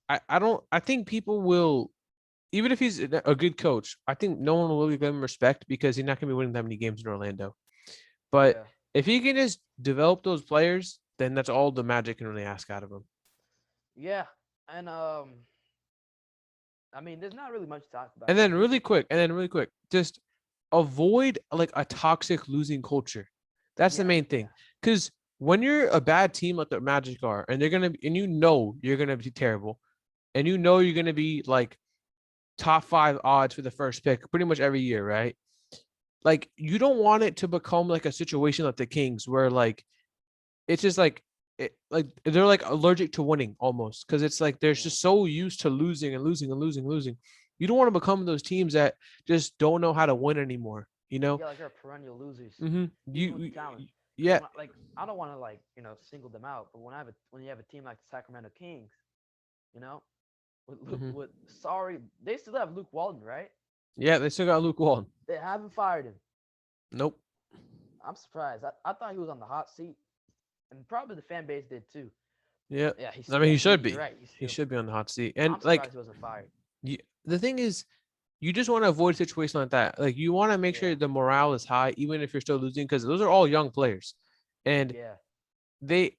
I don't I think people will even if he's a good coach, I think no one will really give him respect because he's not going to be winning that many games in Orlando. But Yeah, if he can just develop those players, then that's all the Magic can really ask out of him. yeah. And I mean, there's not really much to talk about And here. then really quick, just avoid like a toxic losing culture. That's the Yeah, main thing. yeah, Because when you're a bad team like the Magic are, and you're gonna be terrible, and you're gonna be like top 5 odds for the first pick pretty much every year, right? Like you don't want it to become like a situation like the Kings where like it's just like they're like allergic to winning almost because it's like they're yeah. just so used to losing and losing and losing and losing. You don't want to become those teams that just don't know how to win anymore. You know? Yeah, like they're perennial losers, Mm-hmm. even with the talent. Because Yeah, like I don't want to like single them out, but when you have a team like the Sacramento Kings, you know, mm-hmm. with sorry, they still have Luke Walton, right? Yeah. They still got Luke Walton. They haven't fired him. Nope. I'm surprised. I thought he was on the hot seat, and probably the fan base did too. Yeah. Yeah, I mean, yeah, he should you're be. right. He He should should be. be on the hot seat. And I'm like, surprised he wasn't fired. the thing is, you just want to avoid a situation like that. Like, you want to make Yeah, sure the morale is high, even if you're still losing, because those are all young players, and yeah, they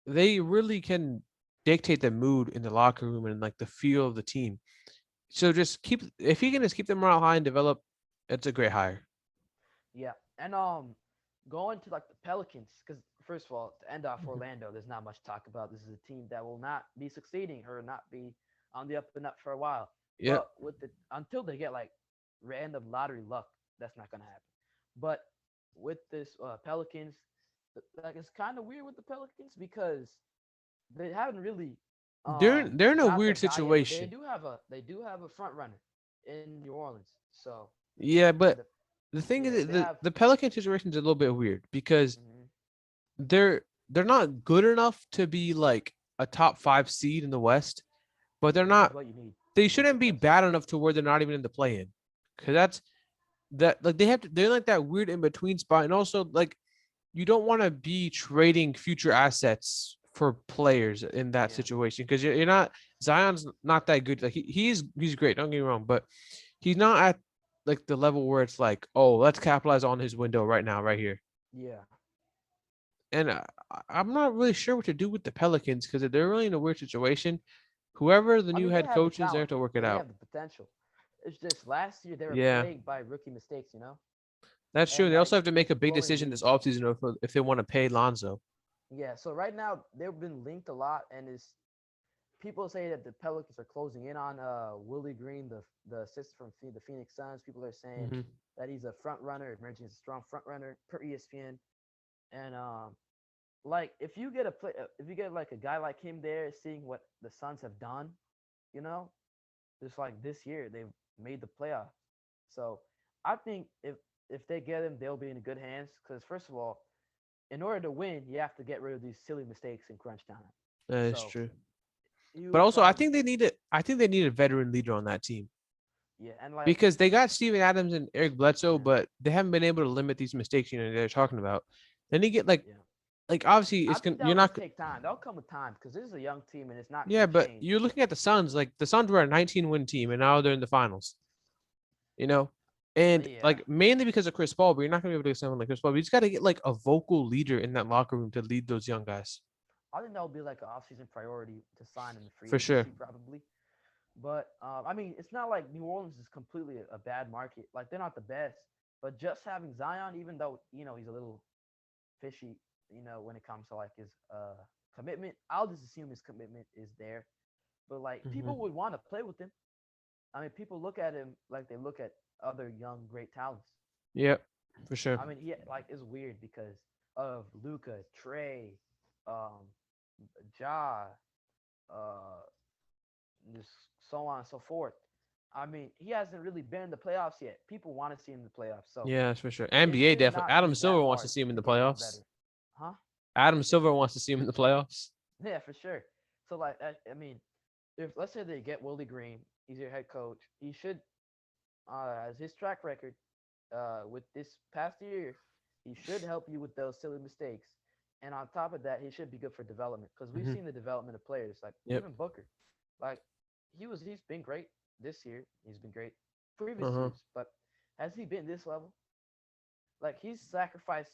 they really can dictate the mood in the locker room and like the feel of the team. So just keep if he can just keep the morale high and develop, it's a great hire. yeah. And going to like the Pelicans, because first of all, to end off Mhm. Orlando, there's not much to talk about. This is a team that will not be succeeding or not be on the up and up for a while. Yeah. But with the until they get like random lottery luck, that's not gonna happen. But with this Pelicans, like it's kind of weird with the Pelicans because they haven't really They're in a got their weird guy yet. But situation. they do have a front runner in New Orleans. So Yeah, and but the thing yeah, is they the have. the Pelican situation is a little bit weird because Mhm. they're not good enough to be like a top 5 seed in the West, but they're Which is not what you need they to be shouldn't be successful. bad enough to where they're not even in the play in. Cause that's that like they're like that weird in between spot. And also like you don't want to be trading future assets for players in that Yeah, situation because you're not Zion's not that good. Like he's great, don't get me wrong, but he's not at like the level where it's like, oh, let's capitalize on his window right now, right here. yeah. And I'm not really sure what to do with the Pelicans because they're really in a weird situation. Whoever the I new mean, they head have the coach is, they have talent to work it and they out. have the potential. It's just last year they were Yeah, plagued by rookie mistakes, you know, that's true. and They like also have to make a big growing decision this leads. offseason if they want to pay Lonzo. Yeah, so right now they've been linked a lot, and it's people say that the Pelicans are closing in on Willie Green, the assistant from the Phoenix Suns. People are saying Hmm. that he's a front runner, emerging as a strong front runner per ESPN. And like if you get like a guy like him there, seeing what the Suns have done, you know, just like this year they've made the playoffs. So I think if they get him, they'll be in good hands. Because first of all, in order to win, you have to get rid of these silly mistakes in crunch time. That is So true. he But would also, I probably think they need it. I think they need a veteran leader on that team yeah, and like because they got Steven Adams and Eric Bledsoe, yeah, but they haven't been able to limit these mistakes. They're talking about. Then you get yeah. like obviously I it's think gonna you're that'll not just take time. That'll come with time because this is a young team and it's not yeah, gonna but change. you're looking at the Suns. Like the Suns were a 19-win team and now they're in the finals. You know, and Yeah, like mainly because of Chris Paul, but you're not gonna be able to get someone like Chris Paul. But you just got to get like a vocal leader in that locker room to lead those young guys I think that'll be like an offseason priority to sign in the free for sure. agency probably. But I mean, it's not like New Orleans is completely a bad market. Like they're not the best, but just having Zion, even though he's a little fishy, when it comes to like his commitment, I'll just assume his commitment is there. But like Hmm. people would want to play with him. I mean, people look at him like they look at other young great talents. Yep, for sure. I mean, he like it's weird because of Luca, Trey, um, Ja, uh, just so on and so forth. I mean, he hasn't really been in the playoffs yet. People want to see him in the playoffs, so Yeah, that's for sure. it NBA should definitely. not Adam be that Silver wants to hard see him in to the get one playoffs. better, huh? Adam Silver wants to see him in the playoffs. Yeah, for sure. So like, I mean, if let's say they get Willie Green, he's your head coach. He should, as his track record, with this past year, he should help you with those silly mistakes. And on top of that, he should be good for development because we've Hmm. seen the development of players like Yep. even Booker, like he's been great this year. He's been great Uh previous huh. years, but has he been this level? Like he's sacrificed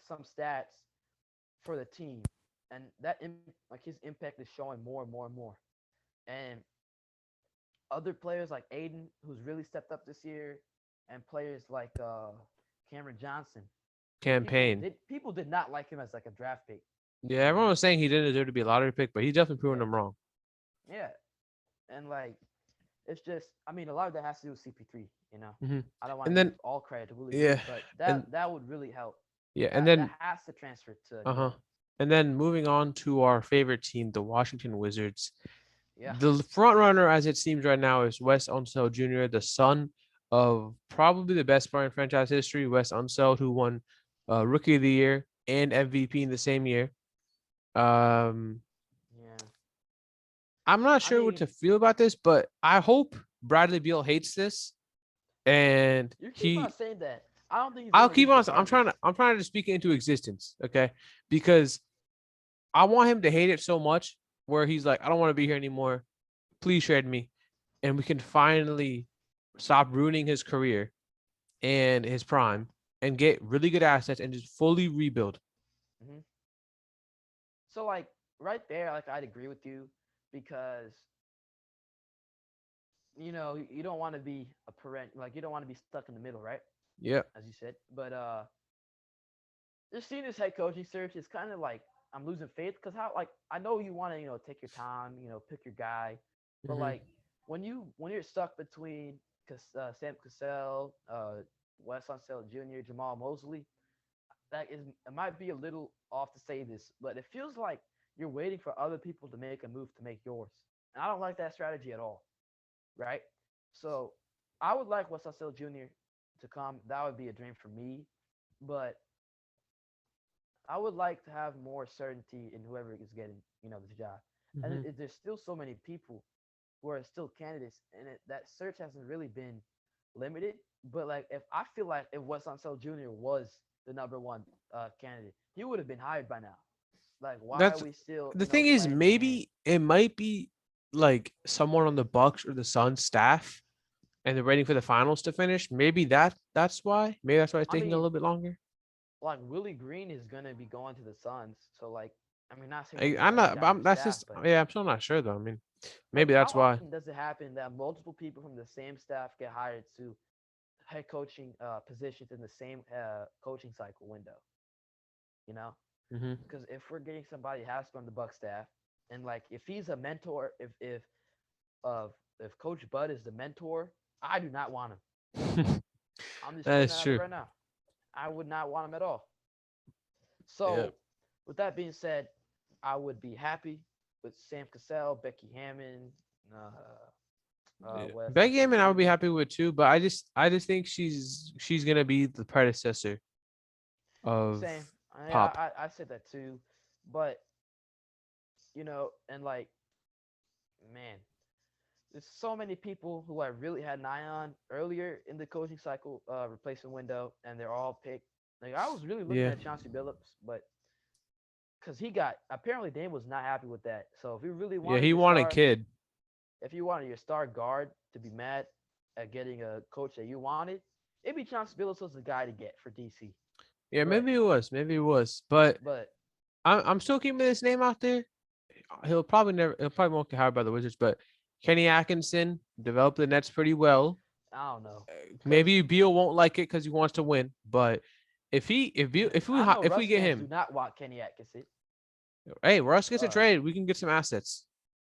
some stats for the team, and like his impact is showing more and more and more. And other players like Aiden, who's really stepped up this year, and players like Cameron Johnson, Campaign. people did not like him as like a draft pick. Yeah, You everyone know, was saying he didn't deserve to be a lottery pick, but he's definitely proven yeah, them wrong. yeah, and like it's just, I mean, a lot of that has to do with CP3. Hmm. I don't want And to give then all credit to Willie yeah, Green, but and that would really help. yeah, and That then has to transfer to uh New huh, Orleans. and then moving on to our favorite team, the Washington Wizards. Yeah, The front runner, as it seems right now, is Wes Unseld Jr., the son of probably the best player in franchise history, Wes Unseld, who won Rookie of the Year and MVP in the same year. Um, yeah. I'm not I sure what mean, to feel about this, but I hope Bradley Beal hates this, and you keep on he. saying that. I don't think he's I'll gonna keep leave on. I'm regardless. trying to. I'm trying to speak it into existence, okay? Because I want him to hate it so much, where he's like, I don't want to be here anymore. Please trade me, and we can finally stop ruining his career and his Yeah. prime, and get really good assets and just fully rebuild. hmm So like right there, like I'd agree with you because you don't want to be a parent, like you don't want to be stuck in the middle, right? Yeah. As you said, but just seeing this head coaching search is kind of like I'm losing faith because how like I know you want to take your time, pick your guy, but Hmm. like when you're stuck between Sam Cassell, Wes Unseld Jr., Jamal Mosley, it might be a little off to say this, but it feels like you're waiting for other people to make a move to make yours, and I don't like that strategy at all, right? So I would like Wes Unseld Jr. to come. That would be a dream for me, but I would like to have more certainty in whoever is getting, this job. And Hmm. there's still so many people who are still candidates, and that search hasn't really been limited. But like, if I feel like if Wes Unseld Jr. was the number one candidate, he would have been hired by now. Like, why are That's we still, the thing is, playing the game? maybe it might be like someone on the Bucks or the Suns staff, and they're waiting for the finals to finish. Maybe that's why. Maybe that's why it's I taking a mean, little bit longer. like Willie Green is gonna be going to the Suns, so like, I mean, not saying that I, he's I'm every not. guy on I'm, their that's staff, just but yeah. I'm still not sure though. I mean. Like, Maybe how that's why. often does it happen that multiple people from the same staff get hired to head coaching positions in the same coaching cycle window? You know, Hmm. because if we're getting somebody who has from the Buck staff, and like if he's a mentor, uh, if Coach Bud is the mentor, I do not want him. I'm just That putting is that out there true. right now. I would not want him at all. Yeah. So, with that being said, I would be happy with Sam Cassell, Becky Hammond, Yeah. what else am I Becky saying? Hammond, I would be Ruby. happy with too, but I just think she's gonna be the predecessor of Same. Yeah, Pop. I said that too, but and like, man, there's so many people who I really had an eye on earlier in the coaching cycle replacement window, and they're all picked. Like I was really looking Yeah. at Chauncey Billups, but because he got apparently Dame was not happy with that. So Yeah, he wanted Kid. if you wanted your star guard to be mad at getting a coach that you wanted, maybe Chauncey Billups was the guy to get for DC. Yeah, But maybe it was. Maybe it was. But but I'm still keeping his name out there. He'll probably won't get hired by the Wizards, but Kenny Atkinson developed the Nets pretty well. I don't know, cause Maybe Beal won't like it because he wants to win, but I know if Russ we get fans do him, not want Kenny Atkinson. hey, Russ gets a Uh, trade. We can get some assets.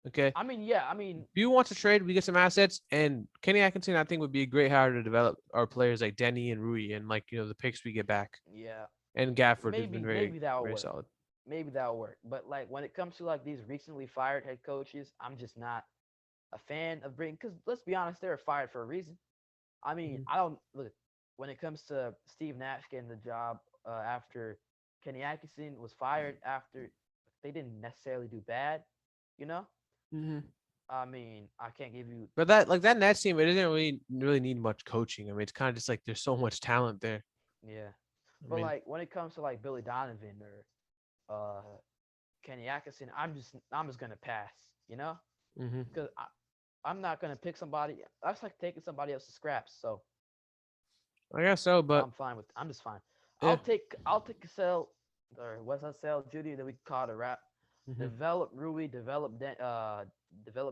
Okay. I mean, yeah, I mean, Beal wants to trade. We get some assets, and Kenny Atkinson, I think, would be a great hire to develop our players like Denny and Rui, and like the picks we get back, yeah, and Gafford, who's been maybe that'll very work. solid. Maybe that'll work. But like when it comes to like these recently fired head coaches, I'm just not a fan of bringing. Because let's be honest, they were fired for a reason. I mean, Hmm. I don't look when it comes to Steve Nash getting the job after Kenny Atkinson was fired after they didn't necessarily do bad, you know. Hmm. I mean, I can't give you But that Nets team, it doesn't really need much coaching. I mean, it's kind of just like there's so much talent there. yeah, I but mean, like when it comes to like Billy Donovan or Kenny Atkinson, I'm just gonna pass, you know, hmm because I'm not gonna pick somebody. That's like taking somebody else's scraps, so I guess so. But I'm just fine. yeah. I'll take Cassell or what's that Sell Judy that we call it a rap. Hmm. Develop Rui, develop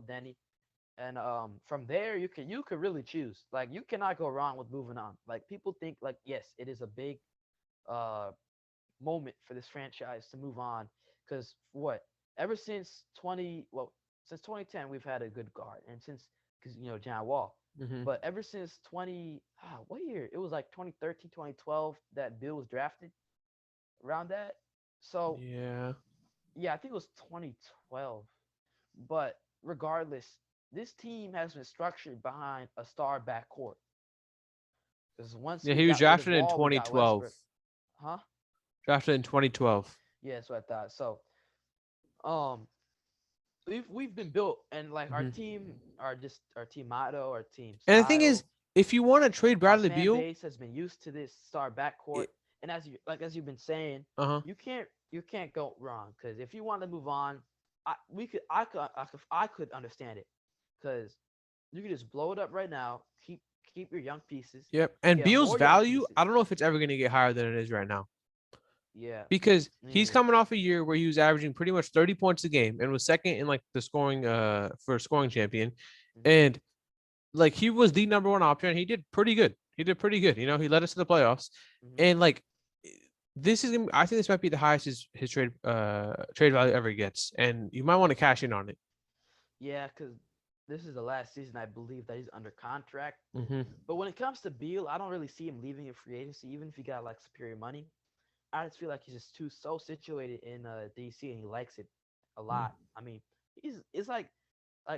Danny, and from there you could really choose. Like you cannot go wrong with moving on. Like people think like yes, it is a big uh moment for this franchise to move on because what ever since 2010 we've had a good guard and since because John Wall, Hmm. but ever since what year it was like 2013 2012 that Bill was drafted around that. So Yeah. yeah, I think it was 2012. But regardless, this team has been structured behind a star backcourt. Because once Yeah, we he was got rid of drafted in Wall, we got 2012. Westbrook. Huh? Drafted in 2012. Yeah, that's what I thought. So, um, we've been built, and like Hmm. our team motto, our team And the thing is, style, if you want to trade our Bradley fan Beal, base has been used to this star backcourt. it, And as you've been saying, uh-huh. you can't go wrong. Because if you want to move on, I could understand it. Because you can just blow it up right now. Keep your young pieces. Yep. And Get Beal's more young value, pieces. I don't know if it's ever going to get higher than it is right now. Yeah, Because me he's neither. coming off a year where he was averaging pretty much 30 points a game and was second in like the scoring for scoring champion. Hmm. And like he was the number one option. And he did pretty good. He did pretty good. He led us to the playoffs. Hmm. And like this is I think this might be the highest his trade value ever gets. And you might want to cash in on it. Yeah, because this is the last season I believe that he's under contract. Hmm. But when it comes to Beal, I don't really see him leaving in free agency, even if he got like superior money. I just feel like he's just too so situated in DC and he likes it a lot. I mean, he's it's like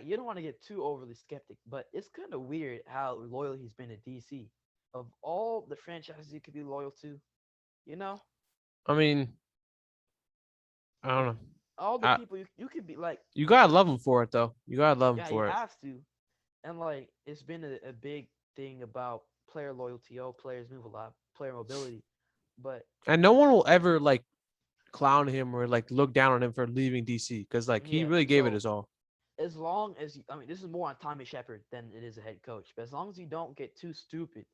you don't want to get too overly skeptic, but it's kind of weird how loyal he's been to DC. Of all the franchises he could be loyal to, you know, I mean, I don't like know. all the I, people you could be like, you gotta love him for it though. You gotta love him yeah, you for it. have to. And like it's been a big thing about player loyalty. Oh, players move a lot, player mobility. But And no one will ever like clown him or like look down on him for leaving DC because like he yeah, really gave it so his all. as long as I mean, this is more on Tommy Shepard than it is a head coach. But as long as you don't get too stupid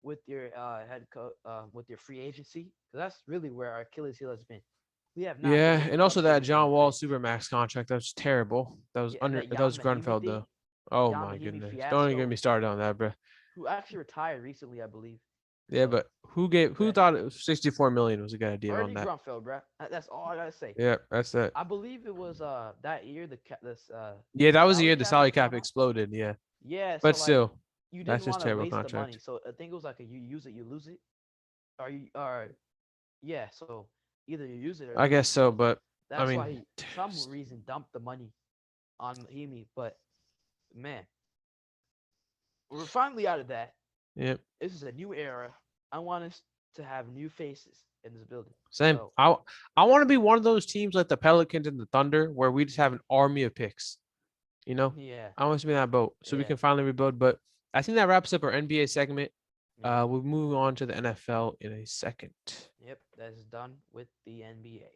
with your head coach, with your free agency, because that's really where our Achilles heel has been. We have not, but Yeah, they and also that fluctuate John pretty Wall quick. supermax contract. That was terrible. That was Yeah, and under. that That was Jan Mahimi Grunfeld thing, though. Oh Jan my Mahimi goodness! Don't even get fiasco, me started on that, bro. who actually retired recently, I believe. Yeah, So, but who but thought it was 64 million was a good idea on Ernie that? Grunfeld, bruh. That's all I gotta say. Yeah, that's it. I believe it was that year this Yeah, that was the salary year the cap was salary cap going on. exploded. Yeah, Yeah, but so like still, you that's didn't just want to terrible waste the money, contract. so I think it was like a you use it, you lose it, or you or yeah, so either you use it or I lose guess it. so, So but I that's mean, why he some reason dumped the money on Mahimi. But man, we're finally out of that. yeah, This is a new era. I want us to have new faces in this building. same. So I want to be one of those teams like the Pelicans and the Thunder where we just have mhm. an army of picks. You know, Yeah, I want us to be in that boat so we yeah, can finally rebuild. But I think that wraps up our NBA segment. yep, We'll move on to the NFL in a second. yep. That is done with the NBA.